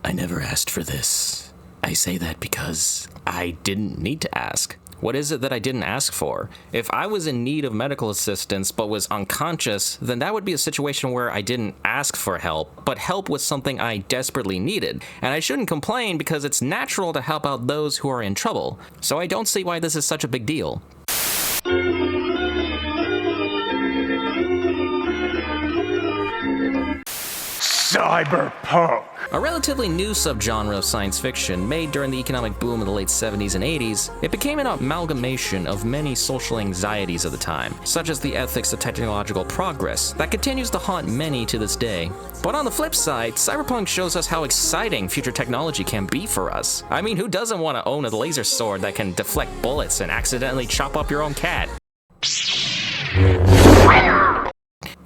I never asked for this. I say that because I didn't need to ask. What is it that I didn't ask for? If I was in need of medical assistance but was unconscious, then that would be a situation where I didn't ask for help, but help was something I desperately needed. And I shouldn't complain because it's natural to help out those who are in trouble. So I don't see why this is such a big deal. Cyberpunk! A relatively new subgenre of science fiction made during the economic boom of the late 70s and 80s, it became an amalgamation of many social anxieties of the time, such as the ethics of technological progress that continues to haunt many to this day. But on the flip side, Cyberpunk shows us how exciting future technology can be for us. I mean, who doesn't want to own a laser sword that can deflect bullets and accidentally chop up your own cat?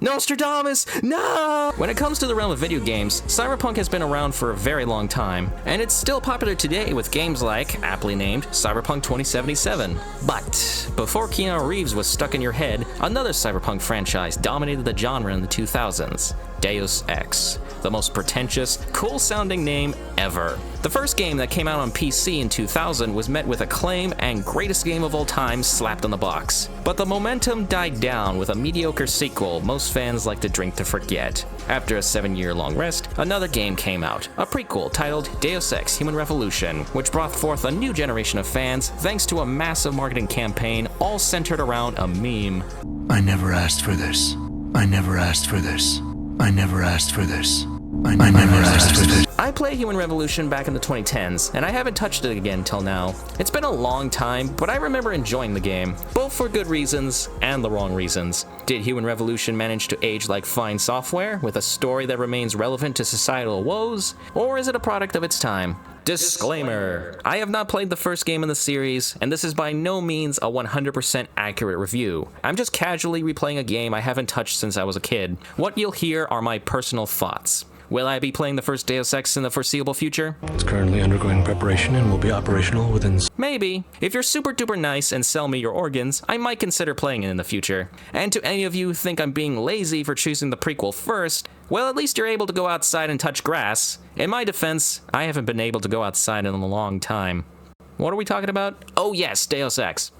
Nostradamus, no! When it comes to the realm of video games, Cyberpunk has been around for a very long time, and it's still popular today with games like, aptly named, Cyberpunk 2077. But before Keanu Reeves was stuck in your head, another Cyberpunk franchise dominated the genre in the 2000s, Deus Ex, the most pretentious, cool-sounding name ever. The first game that came out on PC in 2000 was met with acclaim and greatest game of all time slapped on the box. But the momentum died down with a mediocre sequel most fans like to drink to forget. After a 7-year-long rest, another game came out, a prequel titled Deus Ex Human Revolution, which brought forth a new generation of fans thanks to a massive marketing campaign all centered around a meme. I never asked for this. I never asked for this. I never asked for this. I never asked for this. I played Human Revolution back in the 2010s, and I haven't touched it again till now. It's been a long time, but I remember enjoying the game, both for good reasons and the wrong reasons. Did Human Revolution manage to age like fine software, with a story that remains relevant to societal woes, or is it a product of its time? Disclaimer: I have not played the first game in the series, and this is by no means a 100% accurate review. I'm just casually replaying a game I haven't touched since I was a kid. What you'll hear are my personal thoughts. Will I be playing the first Deus Ex in the foreseeable future? It's currently undergoing preparation and will be operational within... Maybe. If you're super duper nice and sell me your organs, I might consider playing it in the future. And to any of you who think I'm being lazy for choosing the prequel first, well, at least you're able to go outside and touch grass. In my defense, I haven't been able to go outside in a long time. What are we talking about? Oh yes, Deus Ex.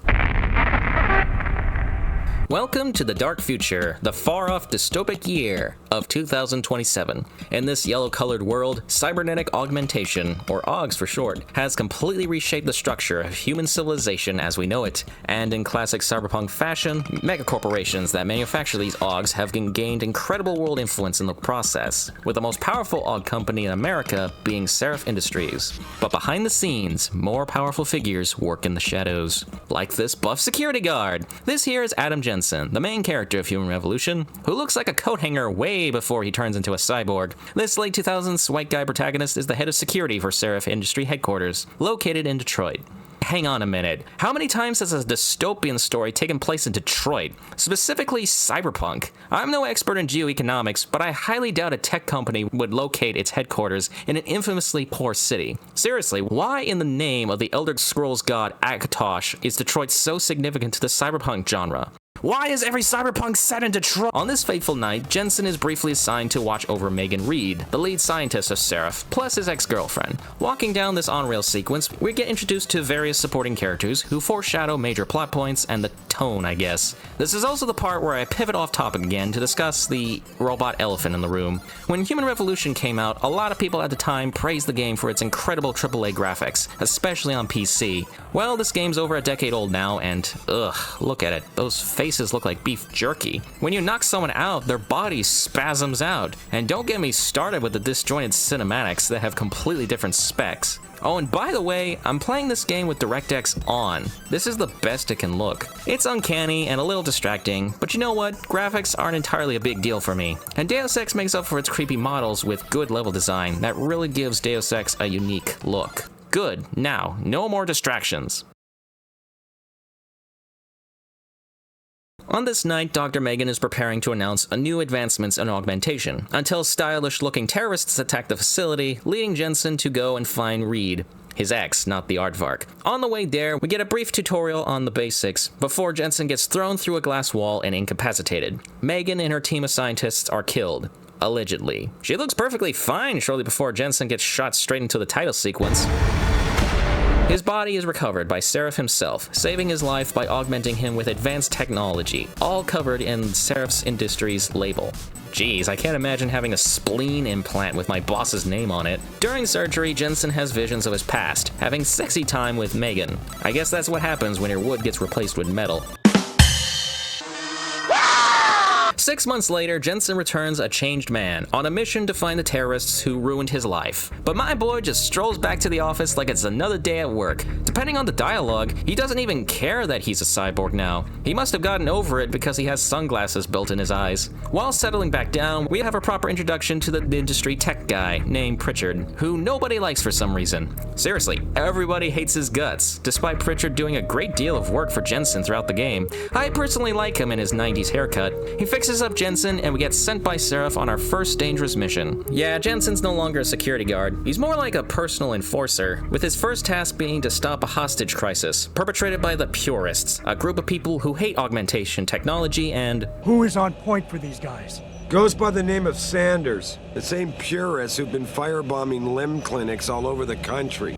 Welcome to the dark future, the far-off dystopic year of 2027. In this yellow-colored world, cybernetic augmentation, or AUGs for short, has completely reshaped the structure of human civilization as we know it. And in classic cyberpunk fashion, megacorporations that manufacture these AUGs have gained incredible world influence in the process, with the most powerful AUG company in America being Seraph Industries. But behind the scenes, more powerful figures work in the shadows, like this buff security guard. This here is Adam Jensen, the main character of Human Revolution, who looks like a coat hanger way before he turns into a cyborg. This late 2000s white guy protagonist is the head of security for Seraph Industry headquarters, located in Detroit. Hang on a minute. How many times has a dystopian story taken place in Detroit? Specifically, Cyberpunk. I'm no expert in geoeconomics, but I highly doubt a tech company would locate its headquarters in an infamously poor city. Seriously, why in the name of the Elder Scrolls god Akatosh is Detroit so significant to the cyberpunk genre? Why is every cyberpunk set in Detroit? On this fateful night, Jensen is briefly assigned to watch over Megan Reed, the lead scientist of Seraph, plus his ex-girlfriend. Walking down this on-rail sequence, we get introduced to various supporting characters who foreshadow major plot points and the tone, I guess. This is also the part where I pivot off topic again to discuss the robot elephant in the room. When Human Revolution came out, a lot of people at the time praised the game for its incredible AAA graphics, especially on PC. Well, this game's over a decade old now, and ugh, look at it. Those faces look like beef jerky. When you knock someone out, their body spasms out. And don't get me started with the disjointed cinematics that have completely different specs. Oh, and by the way, I'm playing this game with DirectX on. This is the best it can look. It's uncanny and a little distracting, but you know what? Graphics aren't entirely a big deal for me. And Deus Ex makes up for its creepy models with good level design that really gives Deus Ex a unique look. Good. Now, no more distractions. On this night, Dr. Megan is preparing to announce a new advancements in augmentation, until stylish-looking terrorists attack the facility, leading Jensen to go and find Reed. His ex, not the aardvark. On the way there, we get a brief tutorial on the basics, before Jensen gets thrown through a glass wall and incapacitated. Megan and her team of scientists are killed. Allegedly. She looks perfectly fine shortly before Jensen gets shot straight into the title sequence. His body is recovered by Seraph himself, saving his life by augmenting him with advanced technology, all covered in Seraph's Industries label. Geez, I can't imagine having a spleen implant with my boss's name on it. During surgery, Jensen has visions of his past, having sexy time with Megan. I guess that's what happens when your wood gets replaced with metal. 6 months later, Jensen returns a changed man, on a mission to find the terrorists who ruined his life. But my boy just strolls back to the office like it's another day at work. Depending on the dialogue, he doesn't even care that he's a cyborg now. He must have gotten over it because he has sunglasses built in his eyes. While settling back down, we have a proper introduction to the industry tech guy named Pritchard, who nobody likes for some reason. Seriously, everybody hates his guts, despite Pritchard doing a great deal of work for Jensen throughout the game. I personally like him in his 90s haircut. He fixes up Jensen and we get sent by Seraph on our first dangerous mission. Yeah, Jensen's no longer a security guard. He's more like a personal enforcer, with his first task being to stop a hostage crisis perpetrated by the Purists, a group of people who hate augmentation technology and... Who is on point for these guys? Goes by the name of Sanders, the same purists who've been firebombing limb clinics all over the country.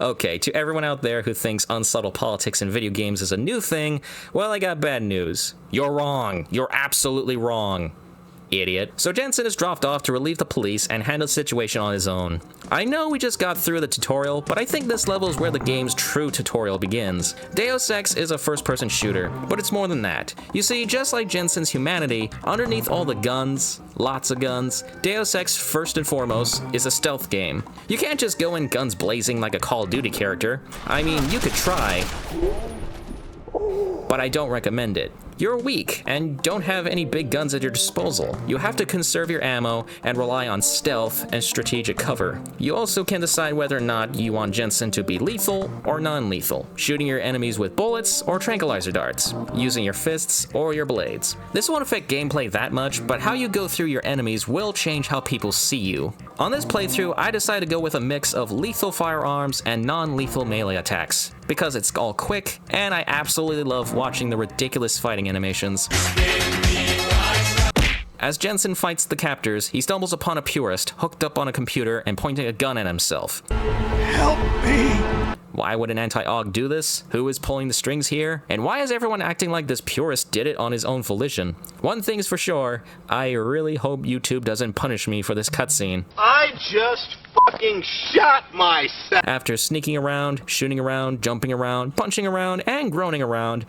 Okay, to everyone out there who thinks unsubtle politics in video games is a new thing, well, I got bad news. You're wrong. You're absolutely wrong. Idiot. So Jensen is dropped off to relieve the police and handle the situation on his own. I know we just got through the tutorial, but I think this level is where the game's true tutorial begins. Deus Ex is a first-person shooter, but it's more than that. You see, just like Jensen's humanity, underneath all the guns, lots of guns, Deus Ex, first and foremost, is a stealth game. You can't just go in guns blazing like a Call of Duty character. I mean, you could try, but I don't recommend it. You're weak and don't have any big guns at your disposal. You have to conserve your ammo and rely on stealth and strategic cover. You also can decide whether or not you want Jensen to be lethal or non-lethal, shooting your enemies with bullets or tranquilizer darts, using your fists or your blades. This won't affect gameplay that much, but how you go through your enemies will change how people see you. On this playthrough, I decided to go with a mix of lethal firearms and non-lethal melee attacks, because it's all quick, and I absolutely love watching the ridiculous fighting animations. As Jensen fights the captors, he stumbles upon a purist hooked up on a computer and pointing a gun at himself. Help me! Why would an anti-aug do this? Who is pulling the strings here? And why is everyone acting like this purist did it on his own volition? One thing's for sure, I really hope YouTube doesn't punish me for this cutscene. I just fucking shot myself! After sneaking around, shooting around, jumping around, punching around, and groaning around,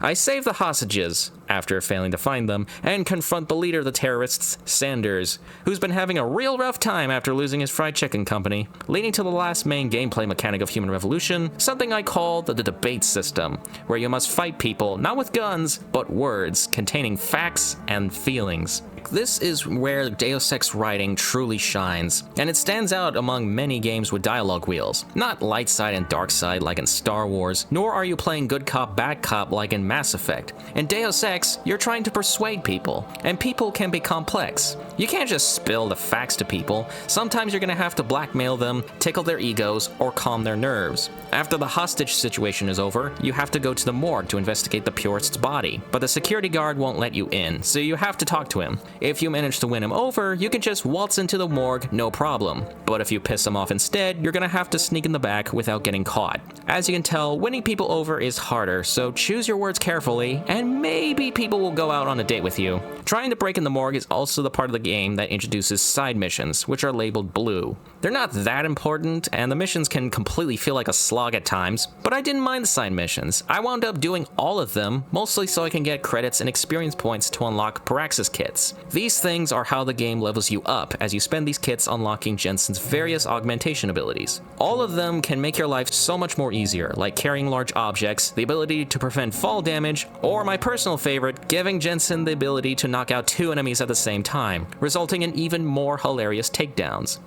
I save the hostages, after failing to find them, and confront the leader of the terrorists, Sanders, who's been having a real rough time after losing his fried chicken company, leading to the last main gameplay mechanic of Human Revolution, something I call the debate system, where you must fight people not with guns, but words containing facts and feelings. This is where Deus Ex writing truly shines, and it stands out among many games with dialogue wheels. Not light side and dark side like in Star Wars, nor are you playing good cop, bad cop like in Mass Effect. In Deus Ex, you're trying to persuade people, and people can be complex. You can't just spill the facts to people. Sometimes you're gonna have to blackmail them, tickle their egos, or calm their nerves. After the hostage situation is over, you have to go to the morgue to investigate the purist's body, but the security guard won't let you in, so you have to talk to him. If you manage to win him over, you can just waltz into the morgue, no problem. But if you piss him off instead, you're gonna have to sneak in the back without getting caught. As you can tell, winning people over is harder, so choose your words carefully, and maybe people will go out on a date with you. Trying to break in the morgue is also the part of the game that introduces side missions, which are labeled blue. They're not that important, and the missions can completely feel like a slog at times, but I didn't mind the side missions. I wound up doing all of them, mostly so I can get credits and experience points to unlock Paraxis kits. These things are how the game levels you up as you spend these kits unlocking Jensen's various augmentation abilities. All of them can make your life so much more easier, like carrying large objects, the ability to prevent fall damage, or my personal favorite, giving Jensen the ability to knock out 2 enemies at the same time, resulting in even more hilarious takedowns.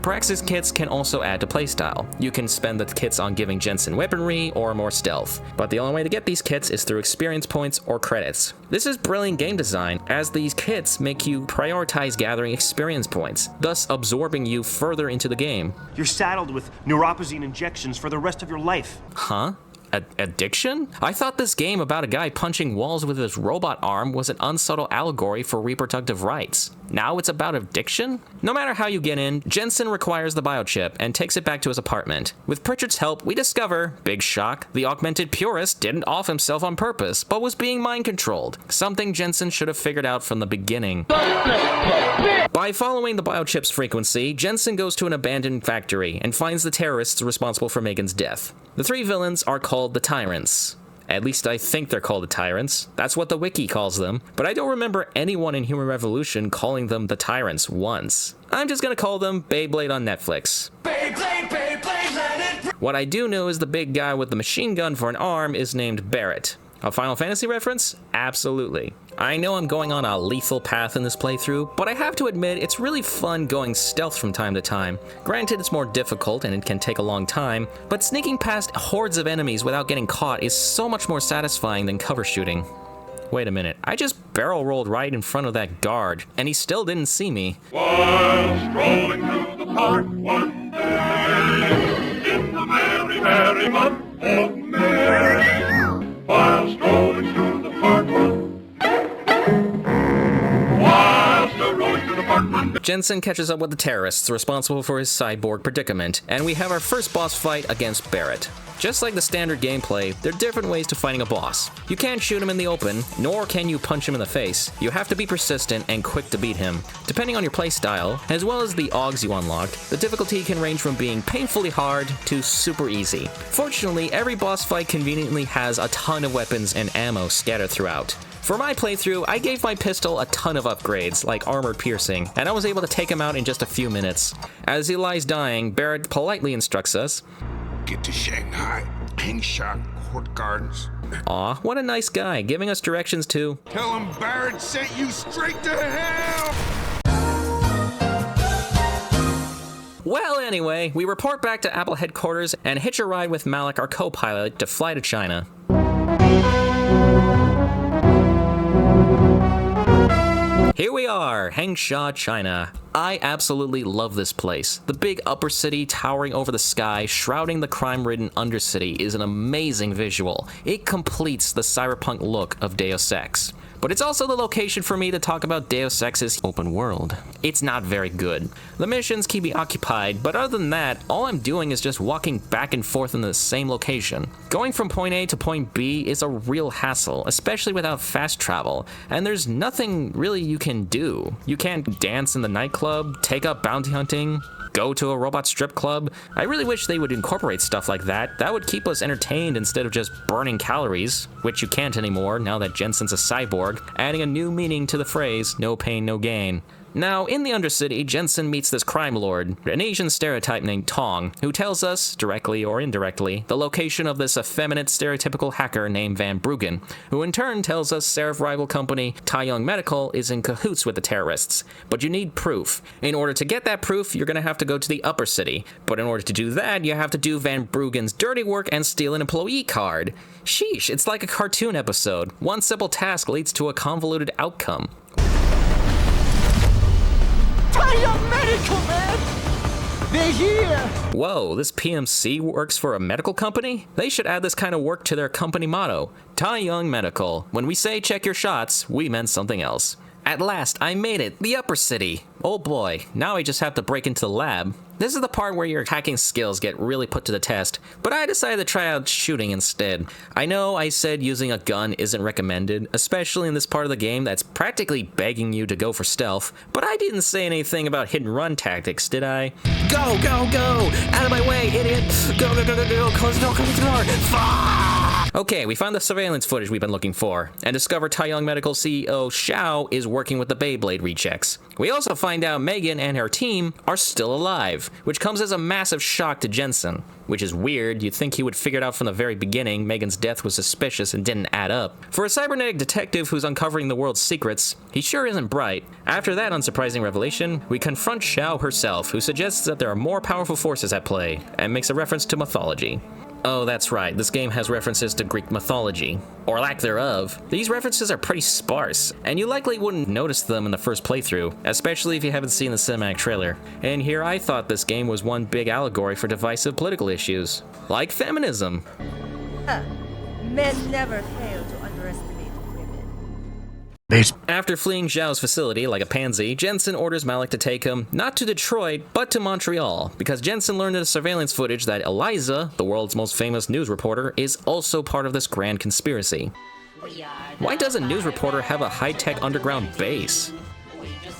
Paraxis kits can also add to playstyle. You can spend the kits on giving Jensen weaponry or more stealth, but the only way to get these kits is through experience points or credits. This is brilliant game design, as these kits make you prioritize gathering experience points, thus absorbing you further into the game. You're saddled with neuropozyne injections for the rest of your life. Huh? Addiction? I thought this game about a guy punching walls with his robot arm was an unsubtle allegory for reproductive rights. Now it's about addiction? No matter how you get in, Jensen requires the biochip and takes it back to his apartment. With Pritchard's help, we discover, big shock, the augmented purist didn't off himself on purpose, but was being mind-controlled, something Jensen should have figured out from the beginning. By following the biochip's frequency, Jensen goes to an abandoned factory and finds the terrorists responsible for Megan's death. The three villains are called the Tyrants. At least I think they're called the Tyrants. That's what the wiki calls them, but I don't remember anyone in Human Revolution calling them the Tyrants once. I'm just gonna call them Beyblade on Netflix. Beyblade, Beyblade, let it... What I do know is the big guy with the machine gun for an arm is named Barrett. A Final Fantasy reference? Absolutely. I know I'm going on a lethal path in this playthrough, but I have to admit it's really fun going stealth from time to time. Granted, it's more difficult and it can take a long time, but sneaking past hordes of enemies without getting caught is so much more satisfying than cover shooting. Wait a minute, I just barrel rolled right in front of that guard, and he still didn't see me. While strolling through the park one day, in the merry, merry month of May, while strolling through the park one Jensen catches up with the terrorists responsible for his cyborg predicament, and we have our first boss fight against Barrett. Just like the standard gameplay, there are different ways to fighting a boss. You can't shoot him in the open, nor can you punch him in the face. You have to be persistent and quick to beat him. Depending on your playstyle, as well as the augs you unlocked, the difficulty can range from being painfully hard to super easy. Fortunately, every boss fight conveniently has a ton of weapons and ammo scattered throughout. For my playthrough, I gave my pistol a ton of upgrades, like armored piercing, and I was able to take him out in just a few minutes. As he lies dying, Barrett politely instructs us, get to Shanghai, Hengsha Court Gardens. Aw, what a nice guy, giving us directions to... Tell him Barrett sent you straight to hell! Well, anyway, we report back to Apple headquarters and hitch a ride with Malik, our co-pilot, to fly to China. Here we are, Hengsha, China. I absolutely love this place. The big upper city towering over the sky, shrouding the crime-ridden undercity is an amazing visual. It completes the cyberpunk look of Deus Ex. But it's also the location for me to talk about Deus Ex's open world. It's not very good. The missions keep me occupied, but other than that, all I'm doing is just walking back and forth in the same location. Going from point A to point B is a real hassle, especially without fast travel, and there's nothing really you can do. You can't dance in the nightclub, take up bounty hunting, go to a robot strip club. I really wish they would incorporate stuff like that. That would keep us entertained instead of just burning calories, which you can't anymore now that Jensen's a cyborg, adding a new meaning to the phrase, no pain, no gain. Now, in the Undercity, Jensen meets this crime lord, an Asian stereotype named Tong, who tells us, directly or indirectly, the location of this effeminate stereotypical hacker named Van Bruggen, who in turn tells us Seraph rival company Taiyang Medical is in cahoots with the terrorists. But you need proof. In order to get that proof, you're gonna have to go to the Upper City. But in order to do that, you have to do Van Bruggen's dirty work and steal an employee card. Sheesh, it's like a cartoon episode. One simple task leads to a convoluted outcome. Taiyang Medical, man! They're here! Whoa, this PMC works for a medical company? They should add this kind of work to their company motto. Taiyang Medical. When we say check your shots, we meant something else. At last, I made it, the Upper City. Oh boy, now I just have to break into the lab. This is the part where your hacking skills get really put to the test, but I decided to try out shooting instead. I know I said using a gun isn't recommended, especially in this part of the game that's practically begging you to go for stealth, but I didn't say anything about hit and run tactics, did I? Go, go, go! Out of my way, idiot! Go, go, go, go, go! Close the door, close the door! Fuck! Okay, we found the surveillance footage we've been looking for, and discover Taiyang Medical CEO Xiao is working with the Beyblade rechecks. We also find out Megan and her team are still alive, which comes as a massive shock to Jensen. Which is weird, you'd think he would figure it out from the very beginning Megan's death was suspicious and didn't add up. For a cybernetic detective who's uncovering the world's secrets, he sure isn't bright. After that unsurprising revelation, we confront Xiao herself, who suggests that there are more powerful forces at play, and makes a reference to mythology. Oh, that's right, this game has references to Greek mythology. Or lack thereof. These references are pretty sparse, and you likely wouldn't notice them in the first playthrough, especially if you haven't seen the cinematic trailer. And here I thought this game was one big allegory for divisive political issues, like feminism. Men never fail to underestimate women. After fleeing Zhao's facility like a pansy, Jensen orders Malik to take him, not to Detroit, but to Montreal, because Jensen learned in the surveillance footage that Eliza, the world's most famous news reporter, is also part of this grand conspiracy. Why doesn't news reporter have a high-tech underground base?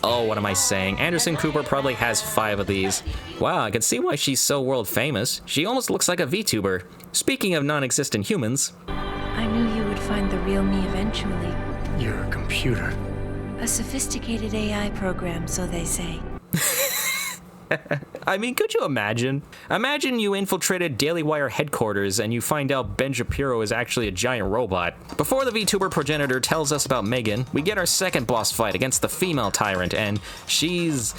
Oh, what am I saying? Anderson Cooper probably has 5 of these. Wow, I can see why she's so world famous. She almost looks like a VTuber. Speaking of non-existent humans... I knew you would find the real me eventually. You're a computer. A sophisticated AI program, so they say. I mean, could you imagine? Imagine you infiltrated Daily Wire headquarters and you find out Ben Shapiro is actually a giant robot. Before the VTuber progenitor tells us about Megan, we get our second boss fight against the female tyrant, and she's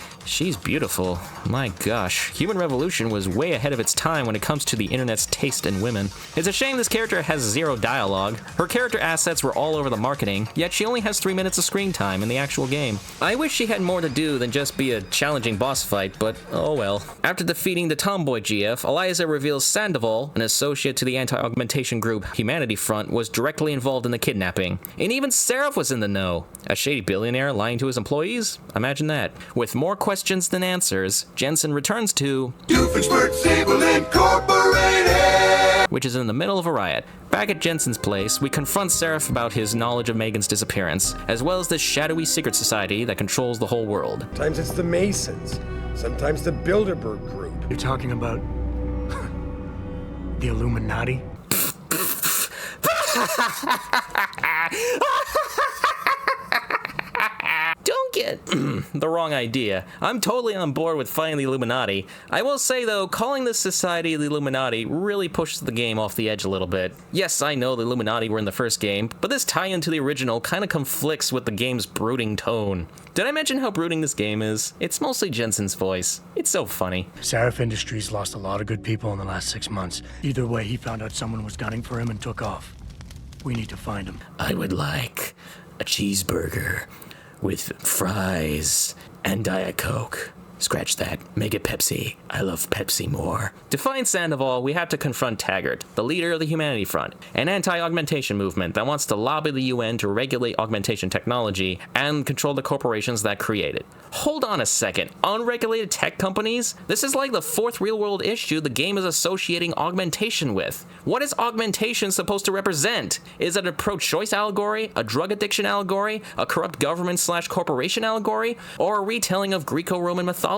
beautiful. My gosh, Human Revolution was way ahead of its time when it comes to the internet's taste in women. It's a shame this character has 0 dialogue. Her character assets were all over the marketing, yet she only has 3 minutes of screen time in the actual game. I wish she had more to do than just be a challenging boss fight, but oh well. After defeating the tomboy GF, Eliza reveals Sandoval, an associate to the anti-augmentation group Humanity Front, was directly involved in the kidnapping. And even Seraph was in the know. A shady billionaire lying to his employees? Imagine that. With more questions than answers, Jensen returns to Doofenshmirtz Incorporated, which is in the middle of a riot. Back at Jensen's place, we confront Seraph about his knowledge of Megan's disappearance, as well as this shadowy secret society that controls the whole world. Sometimes it's the Masons, sometimes the Bilderberg Group. You're talking about the Illuminati? Don't get the wrong idea. I'm totally on board with fighting the Illuminati. I will say though, calling this society the Illuminati really pushes the game off the edge a little bit. Yes, I know the Illuminati were in the first game, but this tie-in to the original kind of conflicts with the game's brooding tone. Did I mention how brooding this game is? It's mostly Jensen's voice. It's so funny. Seraph Industries lost a lot of good people in the last 6 months. Either way, he found out someone was gunning for him and took off. We need to find him. I would like a cheeseburger with fries and Diet Coke. Scratch that. Make it Pepsi. I love Pepsi more. To find Sandoval, we have to confront Taggart, the leader of the Humanity Front, an anti-augmentation movement that wants to lobby the UN to regulate augmentation technology and control the corporations that create it. Hold on a second. Unregulated tech companies? This is like the 4th real-world issue the game is associating augmentation with. What is augmentation supposed to represent? Is it a pro-choice allegory, a drug addiction allegory, a corrupt government/corporation allegory, or a retelling of Greco-Roman mythology?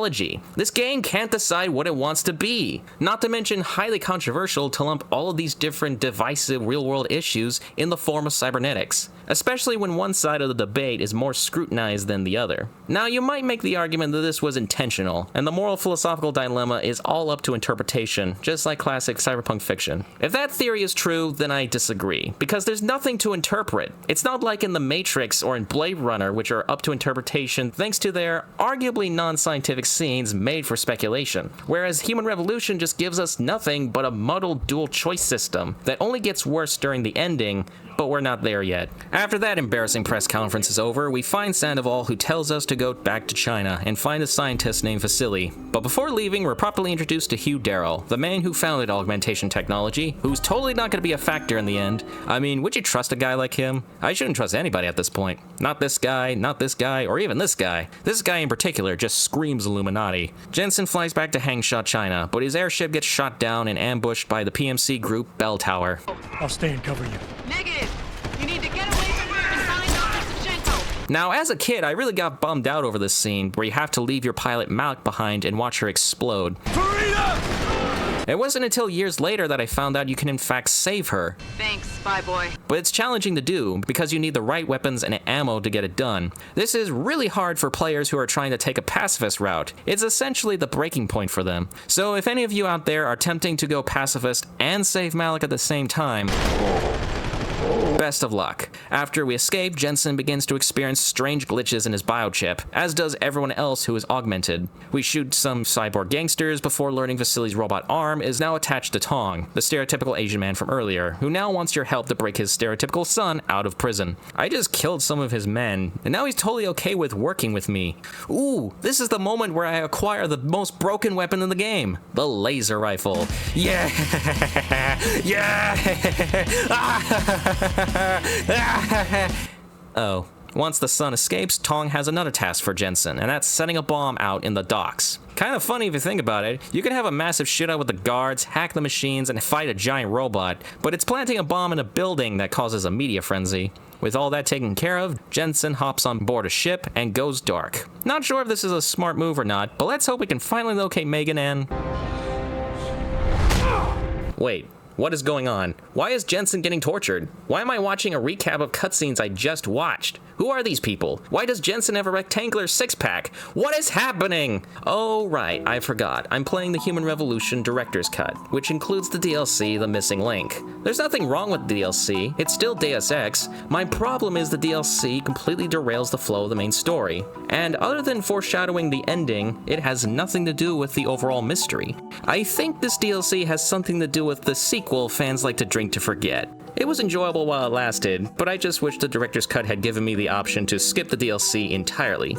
This game can't decide what it wants to be. Not to mention highly controversial to lump all of these different divisive real-world issues in the form of cybernetics, especially when one side of the debate is more scrutinized than the other. Now, you might make the argument that this was intentional, and the moral philosophical dilemma is all up to interpretation, just like classic cyberpunk fiction. If that theory is true, then I disagree, because there's nothing to interpret. It's not like in The Matrix or in Blade Runner, which are up to interpretation thanks to their arguably non-scientific scenes made for speculation, whereas Human Revolution just gives us nothing but a muddled dual choice system that only gets worse during the ending, but we're not there yet. After that embarrassing press conference is over, we find Sandoval, who tells us to go back to China and find a scientist named Vasily. But before leaving, we're properly introduced to Hugh Darrell, the man who founded augmentation technology, who's totally not going to be a factor in the end. I mean, would you trust a guy like him? I shouldn't trust anybody at this point. Not this guy, or even this guy. This guy in particular just screams Illuminati. Jensen flies back to Hengsha, China, but his airship gets shot down and ambushed by the PMC group Bell Tower. I'll stay and cover you. Negative! You need to get away from here and find Dr. Shchenko! Now, as a kid, I really got bummed out over this scene where you have to leave your pilot Malik behind and watch her explode. It wasn't until years later that I found out you can in fact save her. Thanks, spy boy. But it's challenging to do because you need the right weapons and ammo to get it done. This is really hard for players who are trying to take a pacifist route. It's essentially the breaking point for them. So if any of you out there are attempting to go pacifist and save Malik at the same time, Best of luck. After we escape, Jensen begins to experience strange glitches in his biochip, as does everyone else who is augmented. We shoot some cyborg gangsters before learning Vasily's robot arm is now attached to Tong, the stereotypical Asian man from earlier, who now wants your help to break his stereotypical son out of prison. I just killed some of his men, and now he's totally okay with working with me. Ooh, this is the moment where I acquire the most broken weapon in the game, the laser rifle. Yeah! Yeah! Oh. Once the son escapes, Tong has another task for Jensen, and that's setting a bomb out in the docks. Kind of funny if you think about it. You can have a massive shootout with the guards, hack the machines, and fight a giant robot, but it's planting a bomb in a building that causes a media frenzy. With all that taken care of, Jensen hops on board a ship and goes dark. Not sure if this is a smart move or not, but let's hope we can finally locate Megan and... Wait. What is going on? Why is Jensen getting tortured? Why am I watching a recap of cutscenes I just watched? Who are these people? Why does Jensen have a rectangular six-pack? What is happening? Oh, right, I forgot. I'm playing the Human Revolution Director's Cut, which includes the DLC, The Missing Link. There's nothing wrong with the DLC. It's still Deus Ex. My problem is the DLC completely derails the flow of the main story. And other than foreshadowing the ending, it has nothing to do with the overall mystery. I think this DLC has something to do with the sequel fans like to drink to forget. It was enjoyable while it lasted, but I just wish the director's cut had given me the option to skip the DLC entirely.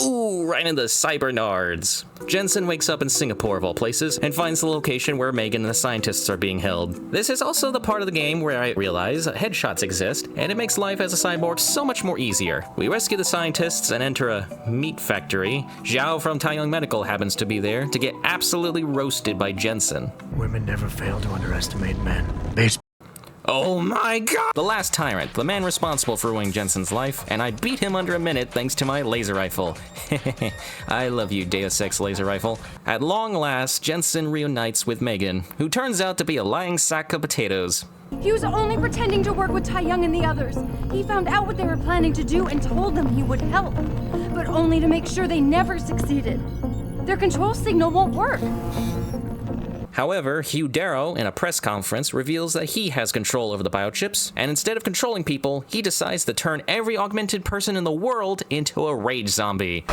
Ooh, right into cyber nards. Jensen wakes up in Singapore of all places and finds the location where Megan and the scientists are being held. This is also the part of the game where I realize headshots exist, and it makes life as a cyborg so much more easier. We rescue the scientists and enter a meat factory. Zhao from Taiyang Medical happens to be there to get absolutely roasted by Jensen. Women never fail to underestimate men. Oh my god! The last tyrant, the man responsible for ruining Jensen's life, and I beat him under a minute thanks to my laser rifle. I love you, Deus Ex laser rifle. At long last, Jensen reunites with Megan, who turns out to be a lying sack of potatoes. He was only pretending to work with Taiyang and the others. He found out what they were planning to do and told them he would help, but only to make sure they never succeeded. Their control signal won't work. However, Hugh Darrow, in a press conference, reveals that he has control over the biochips, and instead of controlling people, he decides to turn every augmented person in the world into a rage zombie.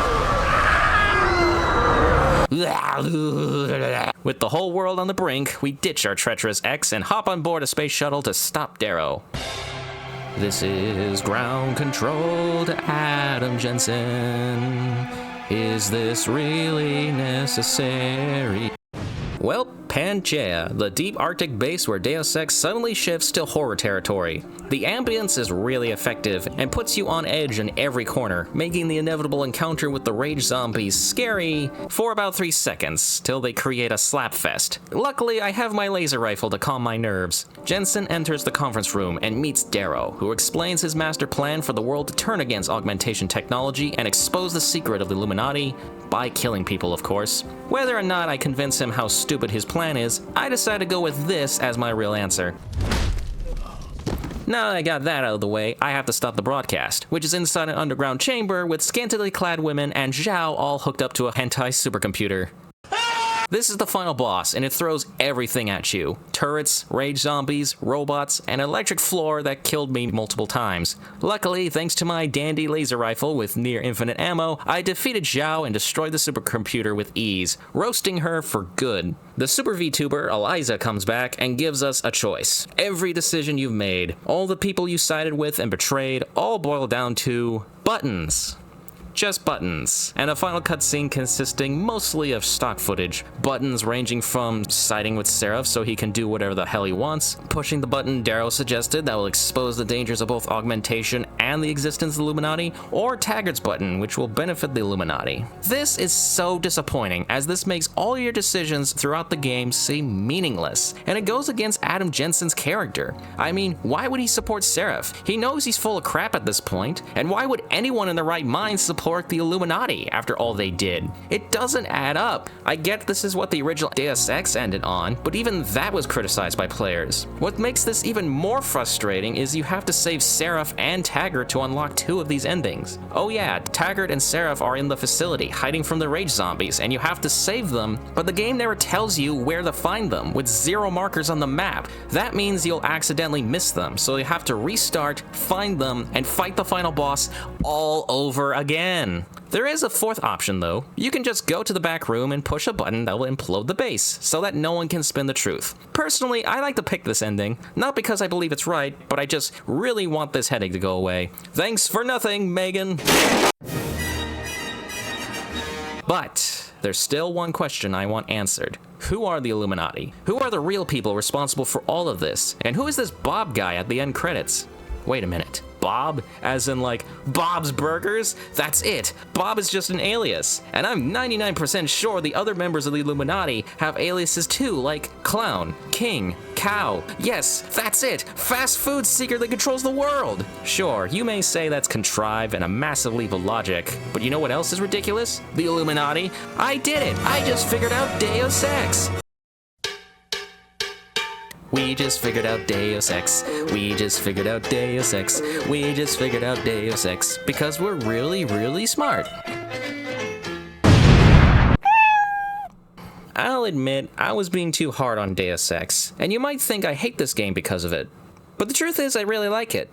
With the whole world on the brink, we ditch our treacherous ex and hop on board a space shuttle to stop Darrow. This is ground control to Adam Jensen. Is this really necessary? Well, Pangaea, the deep Arctic base where Deus Ex suddenly shifts to horror territory. The ambience is really effective and puts you on edge in every corner, making the inevitable encounter with the rage zombies scary for about 3 seconds, till they create a slapfest. Luckily, I have my laser rifle to calm my nerves. Jensen enters the conference room and meets Darrow, who explains his master plan for the world to turn against augmentation technology and expose the secret of the Illuminati, by killing people, of course. Whether or not I convince him how stupid his plan is, I decide to go with this as my real answer. Now that I got that out of the way, I have to stop the broadcast, which is inside an underground chamber with scantily clad women and Zhao all hooked up to a hentai supercomputer. This is the final boss, and it throws everything at you. Turrets, rage zombies, robots, and an electric floor that killed me multiple times. Luckily, thanks to my dandy laser rifle with near infinite ammo, I defeated Zhao and destroyed the supercomputer with ease, roasting her for good. The Super VTuber, Eliza, comes back and gives us a choice. Every decision you've made, all the people you sided with and betrayed, all boil down to buttons. Just buttons, and a final cutscene consisting mostly of stock footage. Buttons ranging from siding with Seraph so he can do whatever the hell he wants, pushing the button Darrow suggested that will expose the dangers of both augmentation and the existence of the Illuminati, or Taggart's button, which will benefit the Illuminati. This is so disappointing, as this makes all your decisions throughout the game seem meaningless, and it goes against Adam Jensen's character. I mean, why would he support Seraph? He knows he's full of crap at this point, and why would anyone in their right mind support the Illuminati after all they did? It doesn't add up. I get this is what the original Deus Ex ended on, but even that was criticized by players. What makes this even more frustrating is you have to save Seraph and Taggart Taggart to unlock 2 of these endings. Oh yeah, Taggart and Seraph are in the facility, hiding from the rage zombies, and you have to save them, but the game never tells you where to find them, with 0 markers on the map. That means you'll accidentally miss them, so you have to restart, find them, and fight the final boss all over again. There is a 4th option though. You can just go to the back room and push a button that will implode the base, so that no one can spin the truth. Personally, I like to pick this ending, not because I believe it's right, but I just really want this headache to go away. Thanks for nothing, Megan! But there's still one question I want answered. Who are the Illuminati? Who are the real people responsible for all of this? And who is this Bob guy at the end credits? Wait a minute. Bob? As in like, Bob's Burgers? That's it. Bob is just an alias. And I'm 99% sure the other members of the Illuminati have aliases too, like Clown, King, Cow. Yes, that's it. Fast food seeker that controls the world. Sure, you may say that's contrived and a massive leap of logic, but you know what else is ridiculous? The Illuminati. I did it. I just figured out Deus Ex. We just figured out Deus Ex. We just figured out Deus Ex. We just figured out Deus Ex. Because we're really, really smart. I'll admit, I was being too hard on Deus Ex, and you might think I hate this game because of it. But the truth is, I really like it.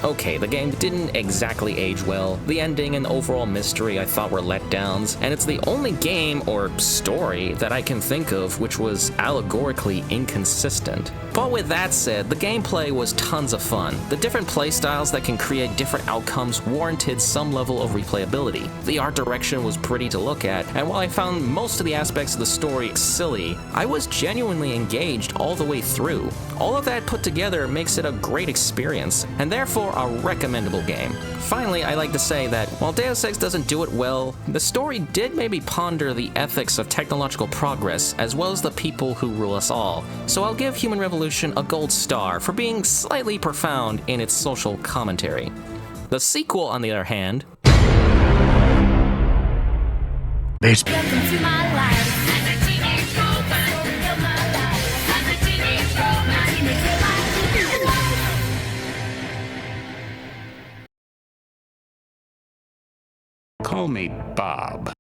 Okay, the game didn't exactly age well. The ending and overall mystery I thought were letdowns, and it's the only game or story that I can think of which was allegorically inconsistent. But with that said, the gameplay was tons of fun. The different playstyles that can create different outcomes warranted some level of replayability. The art direction was pretty to look at, and while I found most of the aspects of the story silly, I was genuinely engaged all the way through. All of that put together makes it a great experience, and therefore a recommendable game. Finally, I like to say that while Deus Ex doesn't do it well, the story did maybe ponder the ethics of technological progress as well as the people who rule us all. So I'll give Human Revolution a gold star for being slightly profound in its social commentary. The sequel, on the other hand, Welcome to my life. Call me Bob.